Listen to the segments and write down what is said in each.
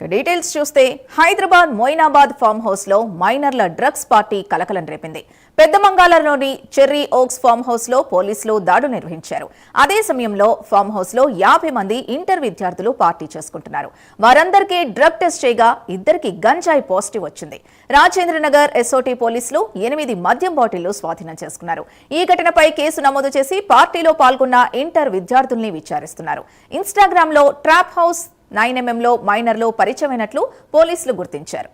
Details చూస్తే Hyderabad Moinabad farm house లో మైనర్ల drugs party కలకలం రేపింది. పెద్దమంగాళలోని చెర్రీ ఓక్స్ ఫామ్ హౌస్ లో పోలీసులు దాడులు నిర్వహించారు. అదే సమయంలో ఫామ్ హౌస్ లో 50 మంది ఇంటర్ విద్యార్థులు పార్టీ చేసుకుంటున్నారు. వారందరికీ డ్రగ్ టెస్ట్ చేయగా ఇద్దరికి గంజాయి పాజిటివ్ వచ్చింది. రాజేంద్రనగర్ ఎస్ఓటీ పోలీసులు 8 మద్యం బాటిళ్లు స్వాధీనం చేసుకున్నారు. ఈ ఘటనపై కేసు నమోదు చేసి పార్టీలో పాల్గొన్న ఇంటర్ విద్యార్థుల్ని విచారిస్తున్నారు. ఇన్స్టాగ్రామ్ లో ట్రాప్ హౌస్ 9mm లో మైనర్లు పరిచయమైనట్లు పోలీసులు గుర్తించారు.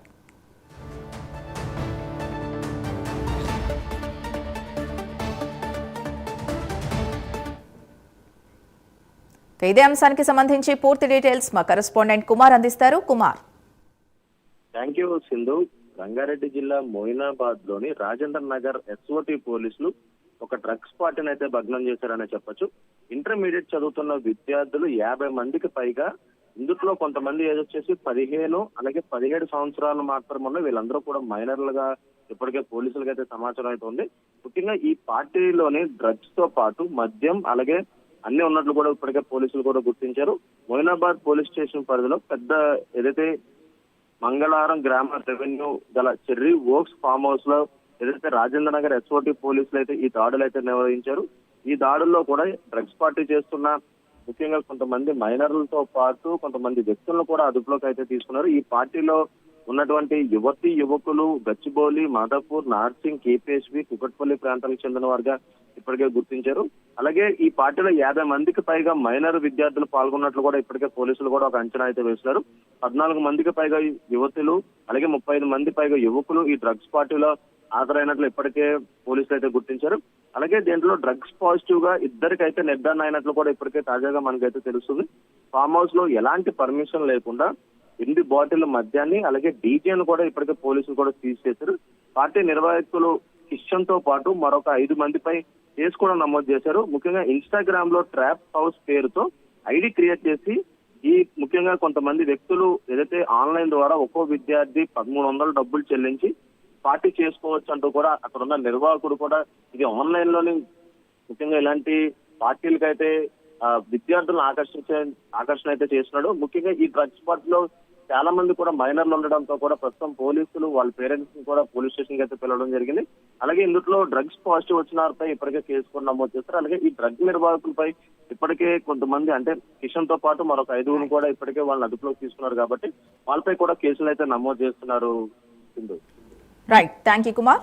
ఇదే అంశానికి సంబంధించి పూర్తి డీటెయిల్స్ మా కరెస్పాండెంట్ కుమార్ అందిస్తారు. కుమార్. Thank you Sindhu. రంగారెడ్డి జిల్లా మొయినాబాద్ లోని రాజేంద్ర నగర్ ఎస్ఓటీ పోలీసులు ఒక డ్రగ్స్ పార్టీని అయితే భగ్నం చేశారనే చెప్పొచ్చు. ఇంటర్మీడియట్ చదువుతున్న విద్యార్థులు 50 మందికి పైగా, ఇందులో కొంతమంది ఏజ్ వచ్చేసి 15 అలాగే 17 సంవత్సరాలు మాత్రమే. వీళ్ళందరూ కూడా మైనర్లుగా ఇప్పటికే పోలీసులకు అయితే సమాచారం అయితే ఉంది. ముఖ్యంగా ఈ పార్టీలోని డ్రగ్స్ తో పాటు మద్యం అలాగే అన్ని ఉన్నట్లు కూడా ఇప్పటికే పోలీసులు కూడా గుర్తించారు. మొయినాబాద్ పోలీస్ స్టేషన్ పరిధిలో పెద్ద ఏదైతే మంగళవారం గ్రామ రెవెన్యూ గల చెర్రీ ఓక్స్ ఫామ్ హౌస్ లో ఏదైతే రాజేంద్ర నగర్ ఎస్ఓటీ పోలీసులు అయితే ఈ దాడులు అయితే నిర్వహించారు. ఈ దాడుల్లో కూడా డ్రగ్స్ పార్టీ చేస్తున్న ముఖ్యంగా కొంతమంది మైనర్లతో పాటు కొంతమంది వ్యక్తులను కూడా అదుపులోకి అయితే తీసుకున్నారు. ఈ పార్టీలో ఉన్నటువంటి యువతి యువకులు గచ్చిబౌలి, మాదాపూర్, నార్సింగ్, కేపీఎస్వి, కుకట్పల్లి ప్రాంతానికి చెందిన వారుగా ఇప్పటికే గుర్తించారు. అలాగే ఈ పార్టీలో 50 మందికి పైగా మైనర్ విద్యార్థులు పాల్గొన్నట్లు కూడా ఇప్పటికే పోలీసులు కూడా ఒక అంచనా అయితే వేస్తున్నారు. 14 మందికి పైగా యువతులు అలాగే 35 మంది పైగా యువకులు ఈ డ్రగ్స్ పార్టీలో హాజరైనట్లు ఇప్పటికే పోలీసులు అయితే గుర్తించారు. అలాగే దీంట్లో డ్రగ్స్ పాజిటివ్ గా ఇద్దరికైతే నిర్ధారణ అయినట్లు కూడా ఇప్పటికే తాజాగా మనకైతే తెలుస్తుంది. ఫామ్ హౌస్ లో ఎలాంటి పర్మిషన్ లేకుండా 8 బాటిల్ మద్యాన్ని అలాగే డీజేను కూడా ఇప్పటికే పోలీసులు కూడా సీజ్ చేశారు. పార్టీ నిర్వాహకులు కిషన్ తో పాటు మరొక 5 మందిపై కేసు కూడా నమోదు చేశారు. ముఖ్యంగా ఇన్స్టాగ్రామ్ లో ట్రాప్ హౌస్ పేరుతో ఐడి క్రియేట్ చేసి ఈ ముఖ్యంగా కొంతమంది వ్యక్తులు ఏదైతే ఆన్లైన్ ద్వారా ఒక్కో విద్యార్థి 1300 డబ్బులు చెల్లించి పార్టీ చేసుకోవచ్చు అంటూ కూడా అక్కడ ఉన్న నిర్వాహకుడు కూడా ఇది ఆన్లైన్ లోని ముఖ్యంగా ఇలాంటి పార్టీలకైతే విద్యార్థులను ఆకర్షణ అయితే చేస్తున్నాడు. ముఖ్యంగా ఈ డ్రగ్స్ పార్టీలో చాలా మంది కూడా మైనర్లు ఉండడంతో కూడా ప్రస్తుతం పోలీసులు వాళ్ళ పేరెంట్స్ ని కూడా పోలీస్ స్టేషన్ కి అయితే పిలవడం జరిగింది. అలాగే ఇందులో డ్రగ్స్ పాజిటివ్ వచ్చిన వారిపై ఇప్పటికే కేసు కూడా నమోదు చేస్తారు. అలాగే ఈ డ్రగ్ నిర్వాహకులపై ఇప్పటికే కొంతమంది అంటే కిషన్ తో పాటు మరొక 5 కూడా ఇప్పటికే వాళ్ళని అదుపులోకి తీసుకున్నారు కాబట్టి వాళ్ళపై కూడా కేసులు అయితే నమోదు చేస్తున్నారు. Right, thank you Kumar.